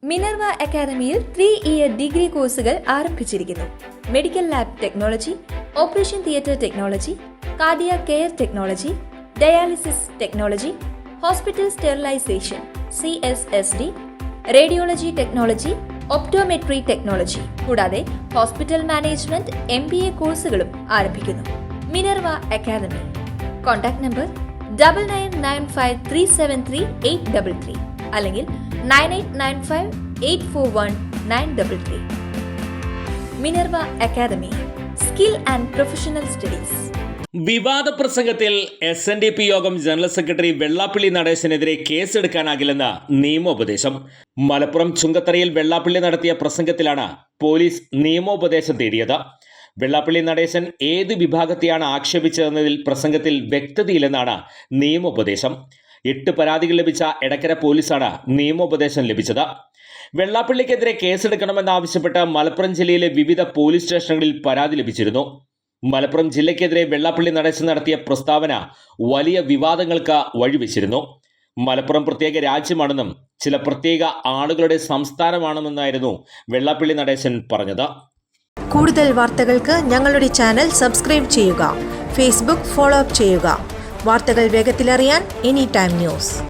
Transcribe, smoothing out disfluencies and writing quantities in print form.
Minerva അക്കാദമിയിൽ 3-ഇയർ degree കോഴ്സുകൾ ആരംഭിച്ചിരിക്കുന്നു. Medical lab technology, operation theatre technology, cardiac care technology, dialysis technology, hospital sterilisation CSSD, radiology technology, optometry technology കൂടാതെ hospital management MBA കോഴ്സുകളും ആരംഭിക്കുന്നു. Minerva academy. Contact number 9995373833 അല്ലെങ്കിൽ 9895841933. Minerva academy, skill and professional studies. വിവാദ പ്രസംഗത്തിൽ SNDP യോഗം general secretary Vellappally നടേശനെതിരെ കേസെടുക്കാനാകില്ലെന്ന് നിയമോപദേശം. മലപ്പുറം ചുങ്കത്തറയിൽ വെള്ളാപ്പള്ളി നടത്തിയ പ്രസംഗത്തിലാണ് പോലീസ് നിയമോപദേശം തേടിയത്. വെള്ളാപ്പള്ളി നടേശൻ ഏത് വിഭാഗത്തെയാണ് ആക്ഷേപിച്ചതെന്നതിൽ പ്രസംഗത്തിൽ വ്യക്തതയില്ലെന്നാണ് നിയമോപദേശം. 8 പരാതികൾ ലഭിച്ച എടക്കര പോലീസാണ് നിയമോപദേശം ലഭിച്ചത്. വെള്ളാപ്പള്ളിക്കെതിരെ കേസെടുക്കണമെന്നാവശ്യപ്പെട്ട് മലപ്പുറം ജില്ലയിലെ വിവിധ പോലീസ് സ്റ്റേഷനുകളിൽ പരാതി ലഭിച്ചിരുന്നു. മലപ്പുറം ജില്ലയ്ക്കെതിരെ വെള്ളാപ്പള്ളി നടേശൻ നടത്തിയ പ്രസ്താവന വലിയ വിവാദങ്ങൾക്ക് വഴിവെച്ചിരുന്നു. മലപ്പുറം പ്രത്യേക രാജ്യമാണെന്നും ചില പ്രത്യേക ആളുകളുടെ സംസ്ഥാനമാണെന്നായിരുന്നു വെള്ളാപ്പള്ളി നടേശൻ പറഞ്ഞത്. കൂടുതൽ വാർത്തകൾക്ക് ഞങ്ങളുടെ ചാനൽ സബ്സ്ക്രൈബ് ചെയ്യുക. ഫേസ്ബുക്ക് ഫോളോ അപ്പ് ചെയ്യുക. വാർത്തകൾ വേഗത്തിലറിയാൻ Anytime News.